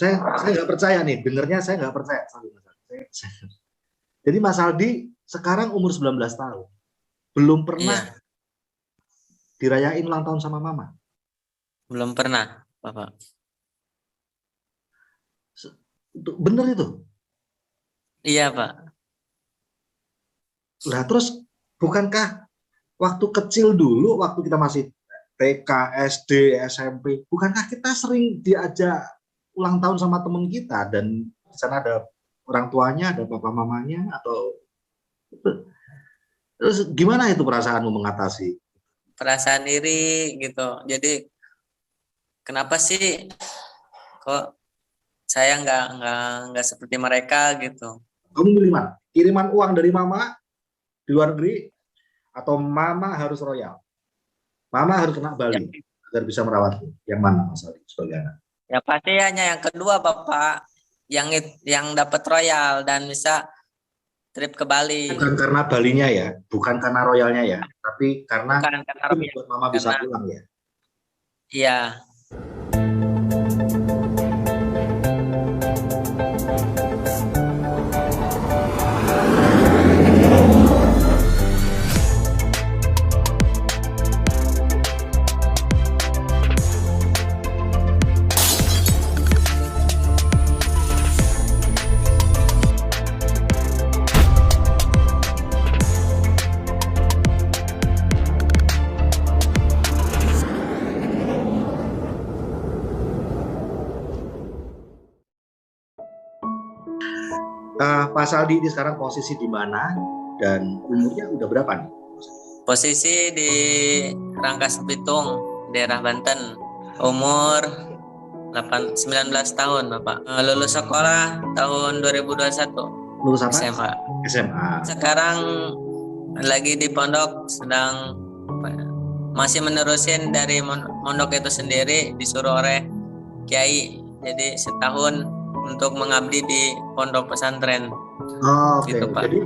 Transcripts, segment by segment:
saya nggak percaya nih, dengernya saya nggak percaya. Jadi Mas Aldi sekarang umur 19 tahun, belum pernah dirayain ulang tahun sama mama? Belum pernah, Bapak. Bener itu? Iya, Pak. Lah terus bukankah waktu kecil dulu, waktu kita masih TK, SD, SMP, bukankah kita sering diajak ulang tahun sama teman kita dan di sana ada orang tuanya, ada papa mamanya, atau terus gimana itu perasaanmu mengatasi? Perasaan iri gitu. Jadi kenapa sih kok saya nggak seperti mereka gitu. Kamu milih mana? Kiriman uang dari mama di luar negeri atau mama harus royal? Mama harus kena Bali agar bisa merawatmu. Yang mana Mas Ali sebagai anak? Ya pasti hanya yang kedua, Bapak. Yang dapat royal dan bisa trip ke Bali. Bukan karena Balinya ya, bukan karena royalnya ya, tapi karena itu buat mama bisa pulang ya. Iya. Pak Saldi ini sekarang posisi di mana dan umurnya udah berapa nih? Posisi di Rangkas Bitung, daerah Banten. Umur 19 tahun, Bapak. Lulus sekolah tahun 2021. Lulus apa? SMA. SMA. Sekarang lagi di pondok, sedang masih menerusin dari mondok itu sendiri, disuruh oleh Kiai. Jadi setahun untuk mengabdi di pondok pesantren. Oke. Gitu, Pak. Jadi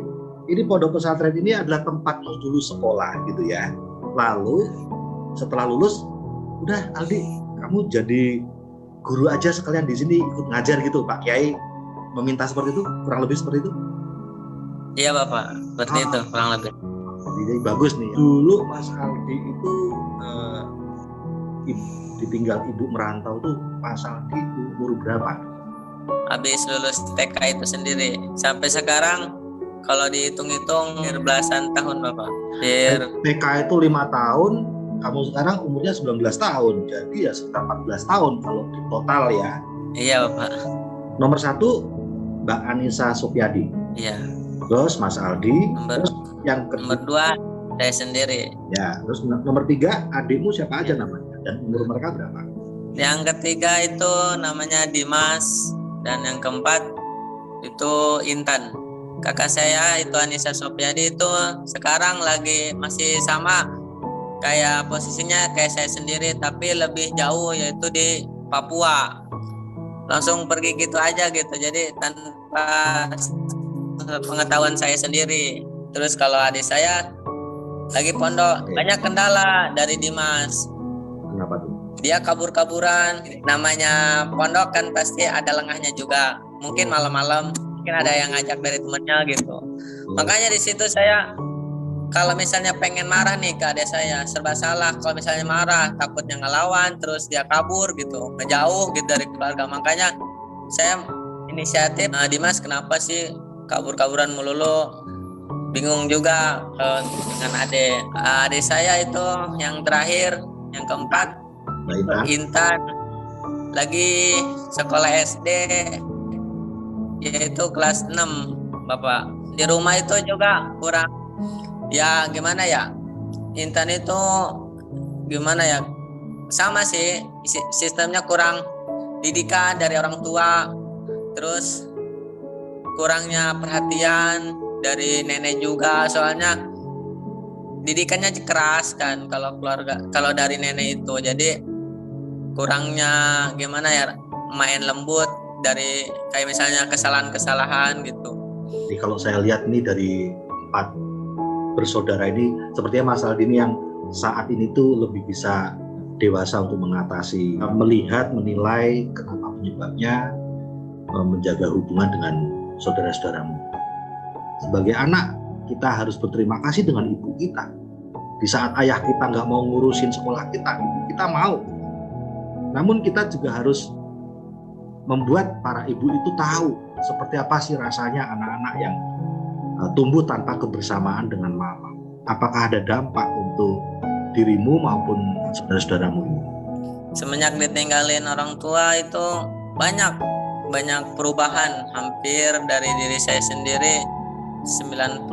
ini pondok pesantren ini adalah tempatmu dulu sekolah gitu ya. Lalu setelah lulus, udah Aldi, kamu jadi guru aja sekalian di sini ikut ngajar gitu, Pak Kiai meminta seperti itu, kurang lebih seperti itu? Iya, Bapak, seperti itu kurang lebih. Jadi bagus nih. Dulu Mas Aldi itu ditinggal ibu merantau tuh Mas Aldi umur berapa? Habis lulus TK itu sendiri sampai sekarang kalau dihitung-hitung belasan tahun, Bapak. TK itu 5 tahun, kamu sekarang umurnya 19 tahun, jadi ya sekitar 14 tahun kalau di total ya. Iya, Bapak. Nomor 1 Mbak Anissa Sopiadi. Iya. Terus Mas Aldi. Terus yang nomor 2 saya sendiri. Ya. Terus nomor 3 adikmu siapa aja namanya dan umur mereka berapa? Yang ketiga itu namanya Dimas dan yang keempat itu Intan. Kakak saya itu Anissa Sopiadi itu sekarang lagi masih sama kayak posisinya kayak saya sendiri tapi lebih jauh yaitu di Papua. Langsung pergi gitu aja gitu. Jadi tanpa pengetahuan saya sendiri. Terus kalau adik saya lagi pondok, banyak kendala dari Dimas. Kenapa tuh? Dia kabur-kaburan. Namanya pondok kan pasti ada lengahnya juga. Mungkin malam-malam mungkin ada yang ngajak dari temannya gitu. Makanya di situ saya kalau misalnya pengen marah nih ke adik saya serba salah. Kalau misalnya marah takutnya ngelawan terus dia kabur gitu, ngejauh gitu dari keluarga. Makanya saya inisiatif, Dimas kenapa sih kabur-kaburan melulu? Bingung juga dengan adik saya itu yang terakhir, yang keempat Intan lagi sekolah SD yaitu kelas 6, Bapak. Di rumah itu juga kurang ya gimana ya, Intan itu gimana ya, sama sih sistemnya kurang didikan dari orang tua, terus kurangnya perhatian dari nenek juga, soalnya didikannya keras kan kalau keluarga, kalau dari nenek itu. Jadi kurangnya gimana ya, main lembut dari kayak misalnya kesalahan-kesalahan gitu. Jadi kalau saya lihat nih dari 4 bersaudara ini, sepertinya Mas Aldi ini yang saat ini tuh lebih bisa dewasa untuk mengatasi, melihat, menilai kenapa penyebabnya, menjaga hubungan dengan saudara-saudaramu. Sebagai anak, kita harus berterima kasih dengan ibu kita. Di saat ayah kita nggak mau ngurusin sekolah kita, ibu kita mau. Namun kita juga harus membuat para ibu itu tahu seperti apa sih rasanya anak-anak yang tumbuh tanpa kebersamaan dengan mama. Apakah ada dampak untuk dirimu maupun saudara-saudaramu ini? Semenjak ditinggalin orang tua itu banyak perubahan, hampir dari diri saya sendiri 90%.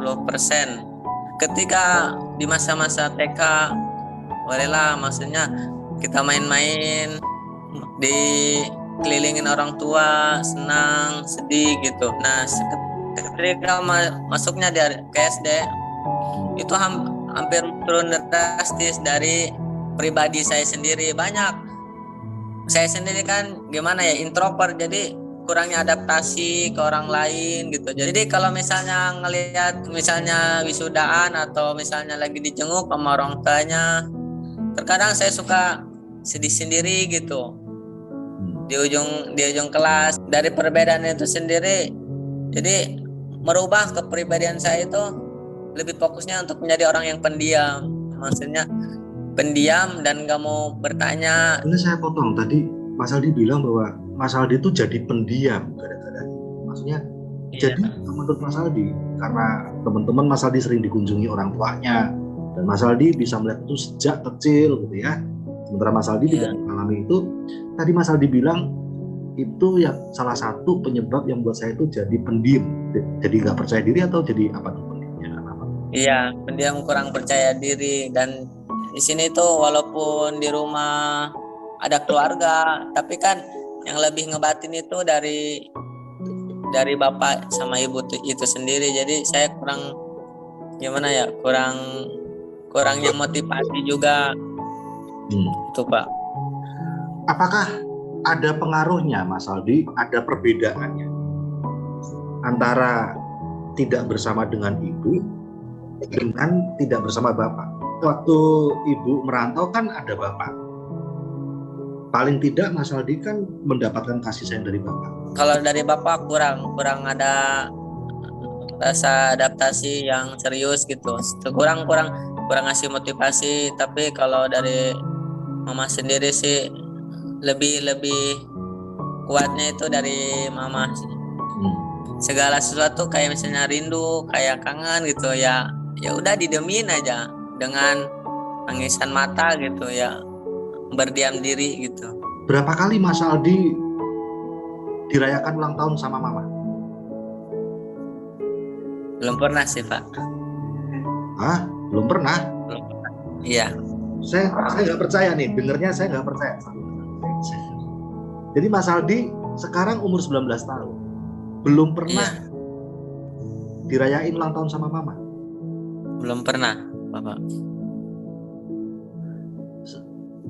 Ketika di masa-masa TK, bolehlah maksudnya kita main-main, dikelilingin orang tua, senang, sedih gitu. Nah, ketika masuknya ke SD, itu hampir turun drastis dari pribadi saya sendiri. Banyak. Saya sendiri kan gimana ya, introvert, jadi kurangnya adaptasi ke orang lain gitu. Jadi kalau misalnya ngelihat misalnya wisudaan atau misalnya lagi dijenguk sama orang tuanya, terkadang saya suka sedih sendiri gitu. Di ujung kelas, dari perbedaan itu sendiri, jadi merubah kepribadian saya itu lebih fokusnya untuk menjadi orang yang pendiam. Maksudnya pendiam dan gak mau bertanya. Ini saya potong tadi, Mas Aldi bilang bahwa Mas Aldi itu jadi pendiam gara-gara ini. Maksudnya jadi menurut Mas Aldi, karena teman-teman Mas Aldi sering dikunjungi orang tuanya dan Mas Aldi bisa melihat itu sejak kecil gitu ya. Sementara Mas Aldi tidak mengalami itu. Tadi Mas Aldi bilang itu ya salah satu penyebab yang buat saya itu jadi pendiam, jadi nggak percaya diri, atau jadi apa tuh pendiamnya? Iya, pendiam, kurang percaya diri. Dan di sini tuh walaupun di rumah ada keluarga, tapi kan yang lebih ngebatin itu dari bapak sama ibu itu sendiri. Jadi saya kurang gimana ya, kurangnya motivasi juga. Itu Pak. Apakah ada pengaruhnya Mas Aldi, ada perbedaannya antara tidak bersama dengan ibu dengan tidak bersama bapak? Waktu ibu merantau kan ada bapak. Paling tidak Mas Aldi kan mendapatkan kasih sayang dari bapak. Kalau dari bapak kurang ada rasa adaptasi yang serius gitu. Kurang ngasih motivasi. Tapi kalau dari mama sendiri sih lebih kuatnya itu dari mama sih. Segala sesuatu kayak misalnya rindu, kayak kangen gitu ya udah didemin aja dengan tangisan mata gitu ya, berdiam diri gitu. Berapa kali Mas Aldi dirayakan ulang tahun sama mama? Belum pernah sih Pak. Hah? Belum pernah? Belum pernah. Iya. Saya nggak percaya nih, dengernya saya nggak percaya. Jadi Mas Aldi sekarang umur 19 tahun, belum pernah dirayain ulang tahun sama mama? Belum pernah, Bapak.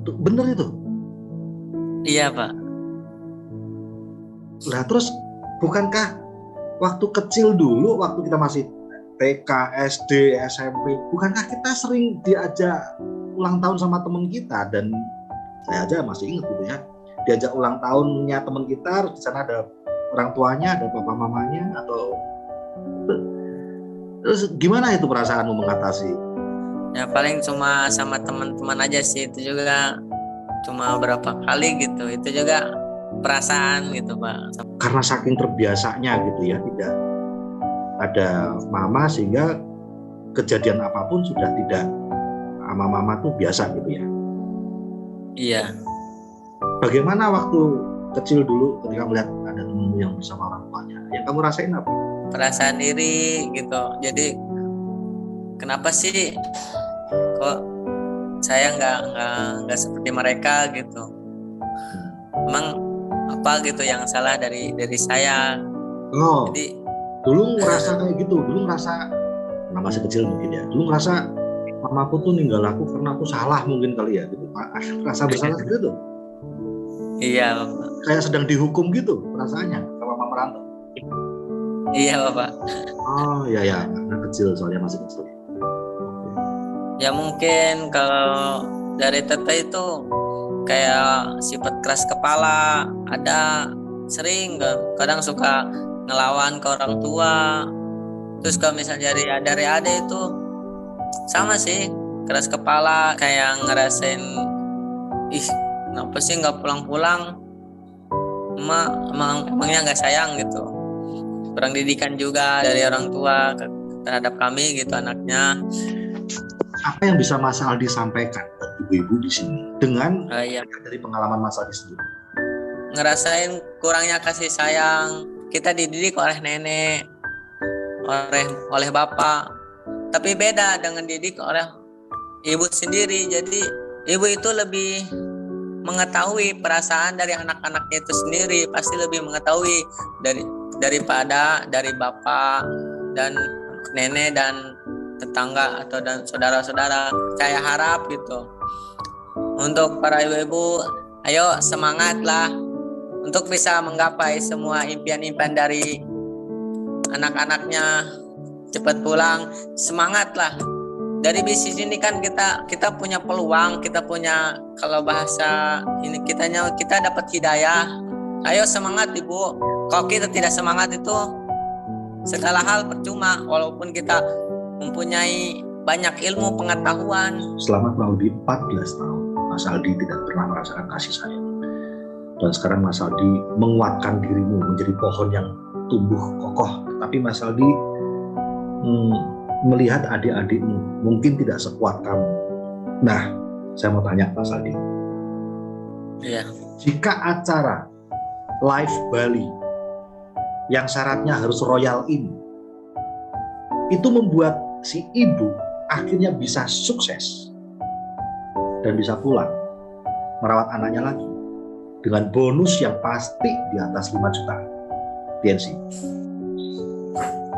Bener itu? Iya, Pak. Lah terus bukankah waktu kecil dulu, waktu kita masih TK, SD, SMP, bukankah kita sering diajak ulang tahun sama teman kita? Dan saya aja masih ingat gitu ya, diajak ulang tahunnya teman kita, di sana ada orang tuanya, ada papa mamanya, atau terus gimana itu perasaanmu mengatasi? Ya paling cuma sama teman-teman aja sih, itu juga cuma berapa kali gitu, itu juga perasaan gitu Pak. Karena saking terbiasanya gitu ya, tidak ada mama sehingga kejadian apapun sudah tidak sama mama tuh biasa gitu ya. Iya. Bagaimana waktu kecil dulu ketika melihat ada temanmu yang bersama orang tuanya, yang kamu rasain apa? Perasaan iri gitu. Jadi kenapa sih kok saya nggak seperti mereka gitu? Emang apa gitu yang salah dari saya? Oh, jadi dulu ngerasa kayak gitu, dulu ngerasa, nah masih kecil mungkin ya, dulu ngerasa mamaku tuh ninggal aku karena aku salah mungkin kali ya, gitu. Rasa bersalah gitu. Iya Bapak. Kayak sedang dihukum gitu perasaannya sama mama merantau. Iya Bapak. Oh ya, karena kecil, soalnya masih kecil. Ya mungkin kalau dari Tete itu kayak sifat keras kepala, ada sering kadang suka ngelawan ke orang tua. Terus kalau misalnya dari adik itu sama sih, keras kepala, kayak ngerasain ih kenapa sih nggak pulang-pulang, emangnya nggak sayang gitu. Kurang didikan juga dari orang tua terhadap kami gitu anaknya. Apa yang bisa Mas Aldi sampaikan buat ibu-ibu di sini dengan Ya, dari pengalaman Mas Aldi sendiri? ngerasain kurangnya kasih sayang. Kita dididik oleh nenek, oleh bapak, tapi beda dengan didik oleh ibu sendiri. Jadi ibu itu lebih mengetahui perasaan dari anak-anaknya itu sendiri, pasti lebih mengetahui daripada dari bapak dan nenek dan tetangga atau dan saudara-saudara. Saya harap gitu untuk para ibu-ibu, ayo semangatlah untuk bisa menggapai semua impian-impian dari anak-anaknya, cepat pulang, semangatlah. Dari bisnis ini kan kita punya peluang, kita punya, kalau bahasa ini kita dapat hidayah. Ayo semangat ibu. Kalau kita tidak semangat itu segala hal percuma, walaupun kita mempunyai banyak ilmu pengetahuan. Selama kurang lebih 14 tahun Mas Aldi tidak pernah merasakan kasih sayang, dan sekarang Mas Aldi menguatkan dirimu menjadi pohon yang tumbuh kokoh. Tapi Mas Aldi melihat adik-adikmu mungkin tidak sekuat kamu. Nah, saya mau tanya Mas Aldi, jika acara Live Bali yang syaratnya harus royal ini itu membuat si ibu akhirnya bisa sukses dan bisa pulang merawat anaknya lagi dengan bonus yang pasti di atas 5 juta TNC.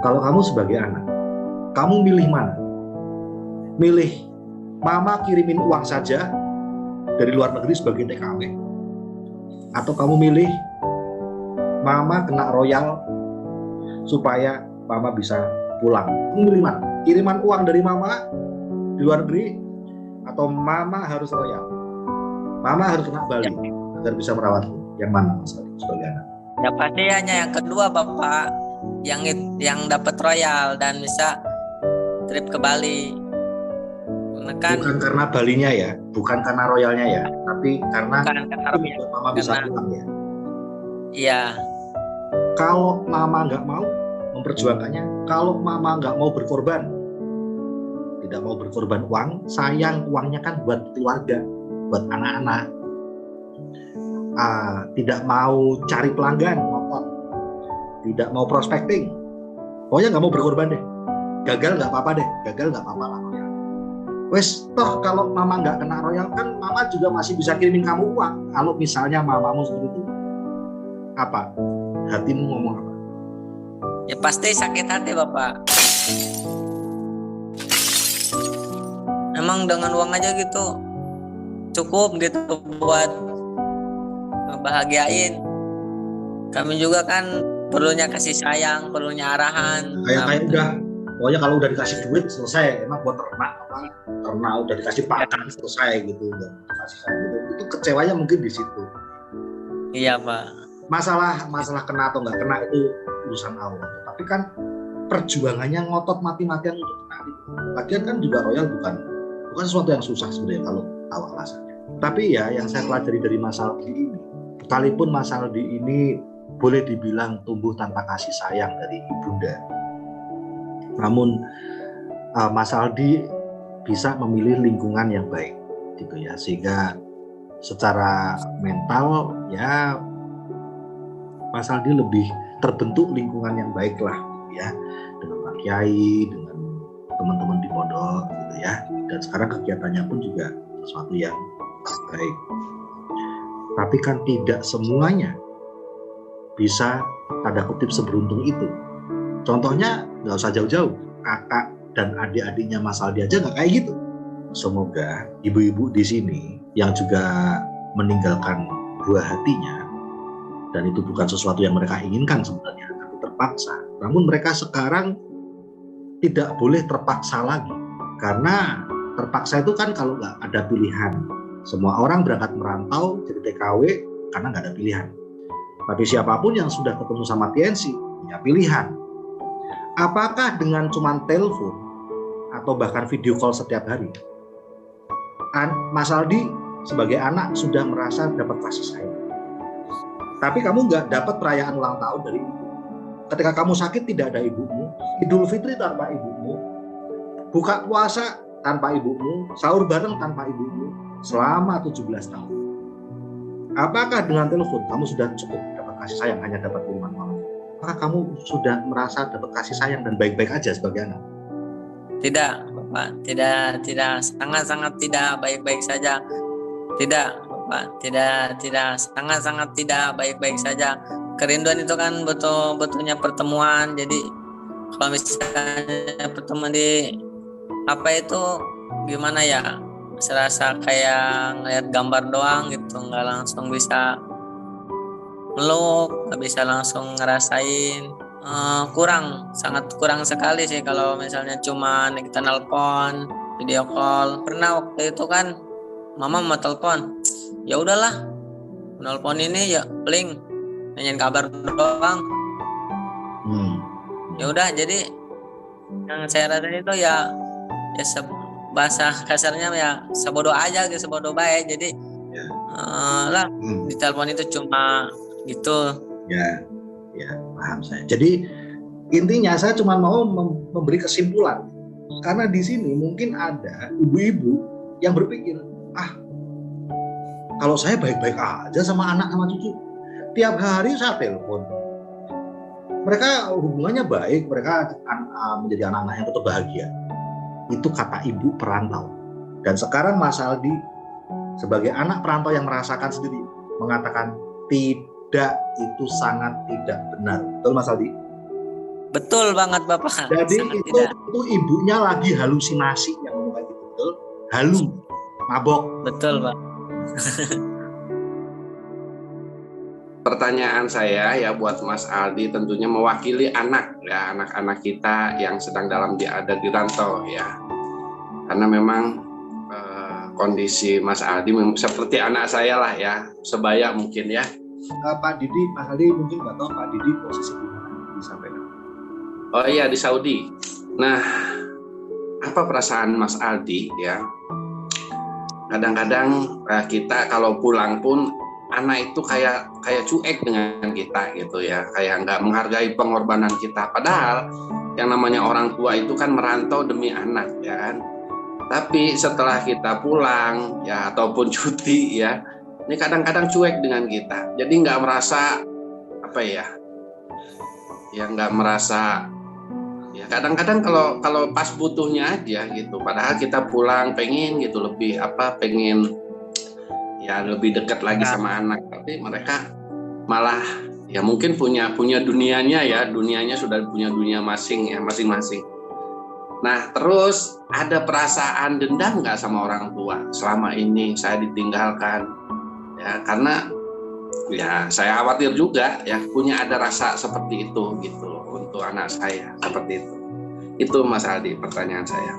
Kalau kamu sebagai anak, kamu milih mana? Milih mama kirimin uang saja dari luar negeri sebagai TKW, atau kamu milih mama kena royal supaya mama bisa pulang? Kamu milih mana? Kiriman uang dari mama di luar negeri, atau mama harus royal, mama harus kena Bali agar bisa merawatku? Yang mana Mas Aldi sebagai anak? Ya pasti hanya yang kedua bapak, yang dapat royal dan bisa trip ke Bali. Bukan karena Balinya ya, bukan karena royalnya ya, tapi karena mama bisa pulang ya. Iya. Kalau mama nggak mau memperjuangkannya, kalau mama nggak mau berkorban, tidak mau berkorban uang, sayang uangnya kan buat keluarga, buat anak-anak. Tidak mau cari pelanggan motor, tidak mau prospecting, pokoknya nggak mau berkorban deh. Gagal nggak apa-apa deh, gagal nggak apa-apa lah. Wes, toh kalau mama nggak kena royal kan mama juga masih bisa kirimin kamu uang. Kalau misalnya mamamu seperti itu, apa hatimu ngomong apa? Ya pasti sakit hati bapak. Emang dengan uang aja gitu cukup gitu buat ngebahagiain. Kami juga kan perlunya kasih sayang, perlunya arahan. Kayak udah, pokoknya kalau udah dikasih duit selesai. Emang buat ternak udah dikasih pakan selesai gitu, udah dikasih sayang gitu. Itu kecewanya mungkin di situ. Iya pak. Masalah kena atau nggak kena itu urusan Allah. Tapi kan perjuangannya ngotot mati-matian untuk kena itu. Lagian kan juga royal bukan sesuatu yang susah sebenarnya kalau tahu alasannya. Tapi ya yang saya pelajari dari Mas Aldi ini, sekalipun Mas Aldi ini boleh dibilang tumbuh tanpa kasih sayang dari ibunda, namun Mas Aldi bisa memilih lingkungan yang baik gitu ya, sehingga secara mental ya Mas Aldi lebih terbentuk lingkungan yang baik lah ya, dengan Pak Kiai, dengan teman-teman di pondok gitu ya, dan sekarang kegiatannya pun juga sesuatu yang baik. Tapi kan tidak semuanya bisa tanda kutip seberuntung itu. Contohnya nggak usah jauh-jauh, kakak dan adik-adiknya Mas Aldi aja nggak kayak gitu. Semoga ibu-ibu di sini yang juga meninggalkan buah hatinya, dan itu bukan sesuatu yang mereka inginkan sebenarnya, tapi terpaksa. Namun mereka sekarang tidak boleh terpaksa lagi, karena terpaksa itu kan kalau nggak ada pilihan. Semua orang berangkat merantau jadi TKW karena nggak ada pilihan. Tapi siapapun yang sudah ketemu sama TNC punya pilihan. Apakah dengan cuma telepon atau bahkan video call setiap hari, Mas Aldi sebagai anak sudah merasa dapat kasih sayang. Tapi kamu nggak dapat perayaan ulang tahun dari ibu. Ketika kamu sakit tidak ada ibumu, Idul Fitri tanpa ibumu, buka puasa tanpa ibumu, sahur bareng tanpa ibumu selama 17 tahun. Apakah dengan telepon kamu sudah cukup dapat kasih sayang, hanya dapat kiriman malam? Apakah kamu sudah merasa dapat kasih sayang dan baik-baik aja sebagai anak? Tidak, Bapak. Tidak, sangat-sangat tidak baik-baik saja. Tidak, Bapak. Tidak, sangat-sangat tidak baik-baik saja. Kerinduan itu kan betul-betulnya pertemuan. Jadi kalau misalnya pertemuan di apa itu gimana ya? Serasa kayak ngeliat gambar doang gitu, nggak langsung bisa meluk, nggak bisa langsung ngerasain. Sangat kurang sekali sih kalau misalnya cuma kita nelpon, video call. Pernah waktu itu kan mama mau telepon, ya udahlah, nelpon ini ya paling nanyain kabar doang. Ya udah, jadi yang saya rasa itu ya bahasa kasarnya ya sebodoh aja gitu, sebodoh baik. Jadi di telepon itu cuma gitu. Ya, paham saya. Jadi intinya saya cuma mau memberi kesimpulan, karena di sini mungkin ada ibu-ibu yang berpikir, kalau saya baik-baik aja sama anak sama cucu, tiap hari saya telepon, mereka hubungannya baik, mereka menjadi anak-anak yang betul bahagia. Itu kata ibu perantau. Dan sekarang Mas Aldi sebagai anak perantau yang merasakan sendiri mengatakan tidak, itu sangat tidak benar. Betul Mas Aldi? Betul banget Bapak. Jadi itu ibunya lagi halusinasi yang ngomong kayak gitu. Betul? Halu, mabok. Betul Pak. Pertanyaan saya ya buat Mas Aldi, tentunya mewakili anak-anak kita yang sedang ada di rantau ya. Karena memang kondisi Mas Aldi seperti anak saya lah ya, sebaya mungkin ya. Pak Didi, Mas Aldi mungkin nggak tahu Pak Didi posisi di mana disampaikan. Oh iya, di Saudi. Nah, apa perasaan Mas Aldi ya? Kadang-kadang kita kalau pulang pun anak itu kayak cuek dengan kita gitu ya, kayak nggak menghargai pengorbanan kita. Padahal yang namanya orang tua itu kan merantau demi anak ya kan. Tapi setelah kita pulang ya ataupun cuti ya, ini kadang-kadang cuek dengan kita. Jadi nggak merasa nggak merasa ya. Kadang-kadang kalau pas butuhnya aja gitu. Padahal kita pulang pengen gitu pengen ya lebih dekat lagi sama anak, tapi mereka malah ya mungkin punya dunianya sudah punya dunia masing-masing. Nah, terus ada perasaan dendam nggak sama orang tua? Selama ini saya ditinggalkan ya, karena ya saya khawatir juga ya ada rasa seperti itu gitu untuk anak saya seperti itu. Itu Mas Aldi pertanyaan saya.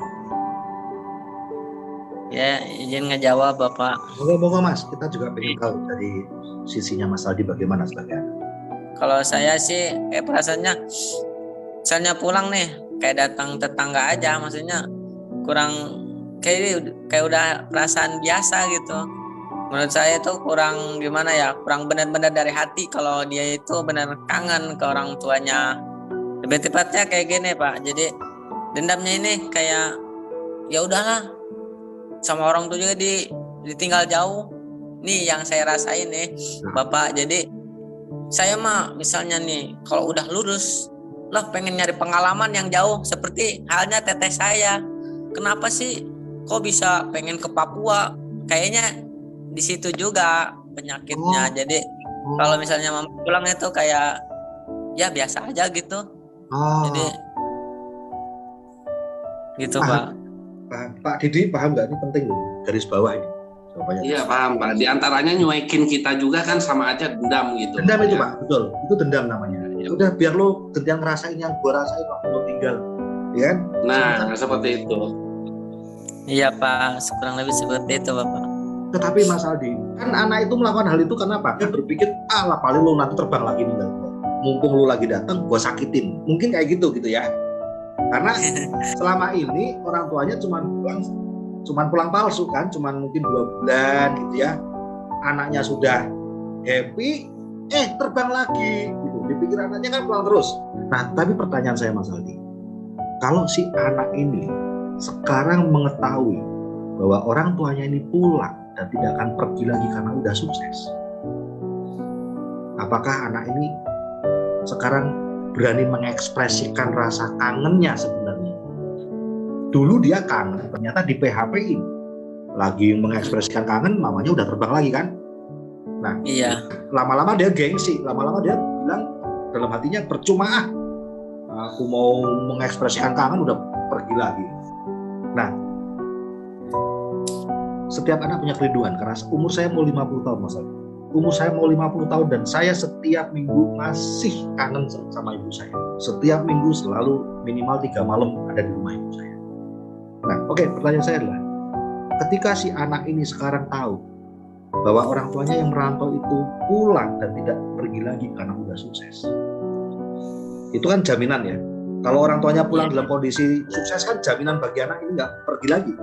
Ya, izin ngejawab Bapak. Moga-moga Mas, kita juga pengen tahu dari sisinya Mas Aldi bagaimana sebagai anak. Kalau saya sih perasaannya, misalnya pulang nih, kayak datang tetangga aja, maksudnya kurang kayak udah perasaan biasa gitu. Menurut saya itu kurang gimana ya, kurang benar-benar dari hati kalau dia itu benar kangen ke orang tuanya. Lebih tepatnya kayak gini Pak. Jadi dendamnya ini kayak ya udahlah, sama orang tua juga ditinggal jauh. Nih yang saya rasain nih Bapak. Jadi saya mah misalnya nih kalau udah lulus lah pengen nyari pengalaman yang jauh, seperti halnya teteh saya. Kenapa sih kok bisa pengen ke Papua? Kayaknya di situ juga penyakitnya. Jadi kalau misalnya mama pulang itu kayak ya biasa aja gitu. Jadi gitu Pak. Pak Didi paham nggak? Ini penting loh, garis bawah ini. Iya paham Pak. Di antaranya nyuekin kita juga kan sama aja dendam gitu. Dendam itu Pak, betul. Itu dendam namanya. Ya udah biar lo yang ngerasain yang gua rasain waktu lo tinggal, ya kan? Nah seperti itu. Iya Pak, kurang lebih seperti itu Bapak. Tetapi Mas Aldi, kan anak itu melakukan hal itu karena apa? Dia berpikir, lah paling lu nanti terbang lagi ninggal gua. Mumpung lu lagi datang, gua sakitin. Mungkin kayak gitu ya. Karena selama ini orang tuanya cuman pulang palsu kan, cuman mungkin 2 bulan gitu ya. Anaknya sudah happy, terbang lagi gitu. Dipikir anaknya kan pulang terus. Nah, tapi pertanyaan saya Mas Aldi, kalau si anak ini sekarang mengetahui bahwa orang tuanya ini pulang dan tidak akan pergi lagi karena udah sukses, apakah anak ini sekarang berani mengekspresikan rasa kangennya sebenarnya? Dulu dia kangen, ternyata di PHP-in. Lagi mengekspresikan kangen, mamanya udah terbang lagi kan? Nah, Iya. lama-lama dia gengsi, lama-lama dia bilang dalam hatinya, percuma aku mau mengekspresikan kangen udah pergi lagi. Nah, setiap anak punya kerinduan, karena umur saya mau 50 tahun Mas Aldi. Umur saya mau 50 tahun dan saya setiap minggu masih kangen sama ibu saya. Setiap minggu selalu minimal 3 malam ada di rumah ibu saya. Nah, oke, pertanyaan saya adalah, ketika si anak ini sekarang tahu bahwa orang tuanya yang merantau itu pulang dan tidak pergi lagi karena udah sukses, itu kan jaminan ya. Kalau orang tuanya pulang dalam kondisi sukses kan jaminan bagi anak ini nggak pergi lagi.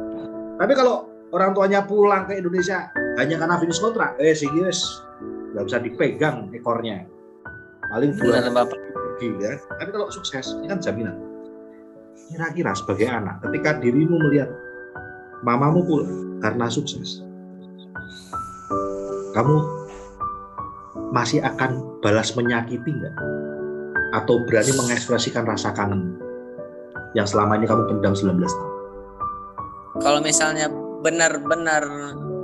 Tapi kalau orang tuanya pulang ke Indonesia hanya karena finish kontrak, serius nggak bisa dipegang ekornya, paling bulan pergi ya. Tapi kalau sukses ini kan jaminan. Kira-kira sebagai anak, ketika dirimu melihat mamamu pulang karena sukses, kamu masih akan balas menyakiti nggak? Atau berani mengekspresikan rasa kangen yang selama ini kamu pendam 19 tahun? Kalau misalnya benar-benar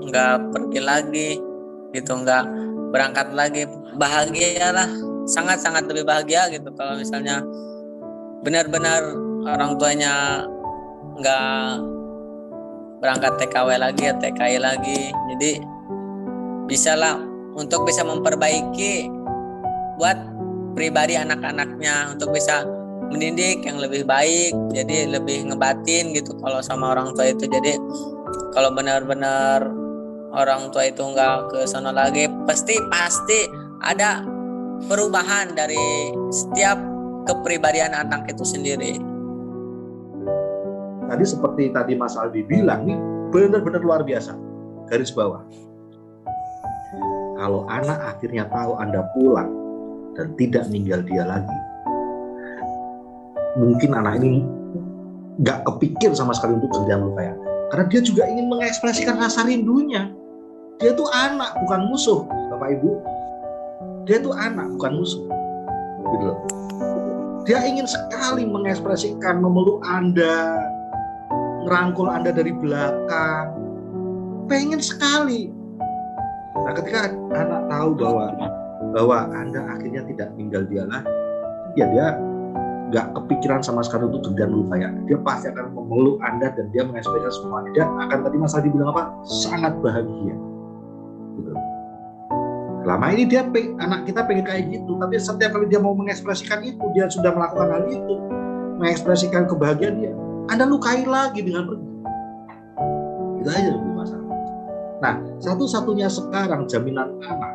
nggak pergi lagi gitu, nggak berangkat lagi, bahagialah, sangat-sangat lebih bahagia gitu. Kalau misalnya benar-benar orang tuanya nggak berangkat TKW lagi ya TKI lagi, jadi bisalah untuk bisa memperbaiki buat pribadi anak-anaknya, untuk bisa mendidik yang lebih baik, jadi lebih ngebatin gitu kalau sama orang tua itu. Jadi kalau benar-benar orang tua itu nggak ke sana lagi, pasti ada perubahan dari setiap kepribadian anak itu sendiri. Tadi seperti tadi Mas Aldi bilang, nih benar-benar luar biasa. Garis bawah, kalau anak akhirnya tahu Anda pulang dan tidak ninggal dia lagi, mungkin anak ini nggak kepikir sama sekali untuk jangan lupa ya. Karena dia juga ingin mengekspresikan rasa rindunya. Dia tuh anak, bukan musuh, Bapak Ibu. Dia tuh anak, bukan musuh. Gitu loh. Dia ingin sekali mengekspresikan, memeluk Anda, merangkul Anda dari belakang. Pengen sekali. Nah, ketika anak tahu bahwa Anda akhirnya tidak tinggal dia lagi, ya dia nggak kepikiran sama sekali untuk dendam lupa ya. Dia pasti akan memeluk Anda dan dia mengekspresikan semuanya. Dia akan, tadi Mas Aldi bilang apa? Sangat bahagia. Gitu. Selama ini anak kita pengen kayak gitu, tapi setiap kali dia mau mengekspresikan itu, dia sudah melakukan hal itu, mengekspresikan kebahagiaan dia, Anda lukai lagi dengan pergi. Itu aja lebih masalah. Nah, satu-satunya sekarang jaminan anak,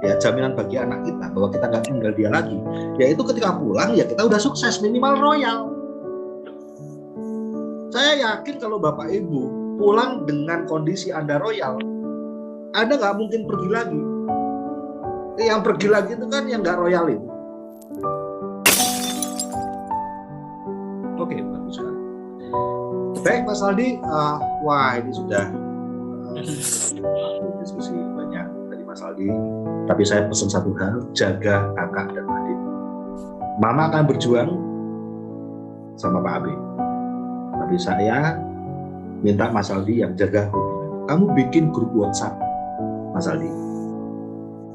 ya jaminan bagi anak kita bahwa kita nggak tinggal dia lagi, yaitu ketika pulang ya kita udah sukses, minimal royal. Saya yakin kalau Bapak Ibu pulang dengan kondisi Anda royal, Anda nggak mungkin pergi lagi. Yang pergi lagi itu kan yang nggak royal itu. Oke, bagus sekali. Baik Mas Aldi, wah ini sudah diskusi banyak dari Mas Aldi. Tapi saya pesan satu hal, jaga kakak dan adik. Mama akan berjuang sama Pak Abe. Tapi saya minta Mas Aldi yang jaga hubungan. Kamu bikin grup WhatsApp, Mas Aldi.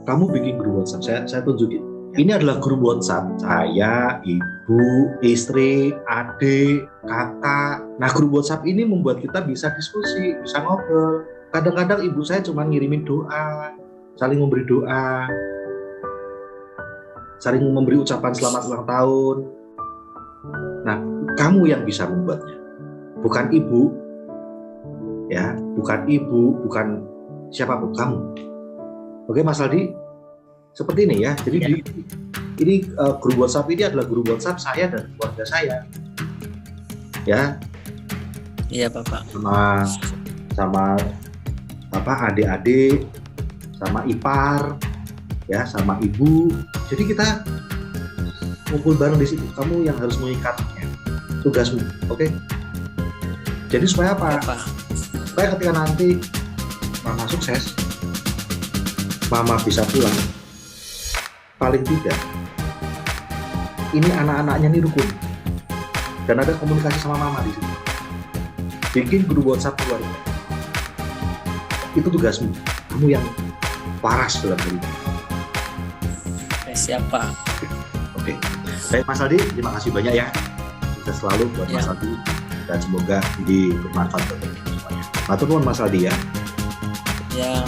Kamu bikin grup WhatsApp, saya tunjukin. Ini adalah grup WhatsApp saya, ibu, istri, adik, kakak. Nah, grup WhatsApp ini membuat kita bisa diskusi, bisa ngobrol. Kadang-kadang ibu saya cuma ngirimin doa, saling memberi doa, saling memberi ucapan selamat ulang tahun. Nah, kamu yang bisa membuatnya, bukan ibu, ya, bukan ibu, bukan siapapun kamu. Oke Mas Aldi, seperti ini ya. Jadi ini grup WhatsApp ini adalah grup WhatsApp saya dan keluarga saya. Ya. Iya Bapak. Sama adik-adik, sama ipar, ya, sama ibu. Jadi kita ngumpul bareng di situ. Kamu yang harus mengikatnya, tugasmu, oke? Jadi supaya apa? Supaya ketika nanti mama sukses, mama bisa pulang, paling tidak ini anak-anaknya nih rukun dan ada komunikasi sama mama di sini. Bikin grup WhatsApp keluarga. Itu tugasmu. Kamu yang waras dalam hal ini. Siapa? Oke. Baik Mas Aldi, terima kasih banyak ya. Kita selalu buat Mas Aldi dan semoga ini bermanfaat bagi semuanya. Matur nuwun Mas Aldi ya. Ya.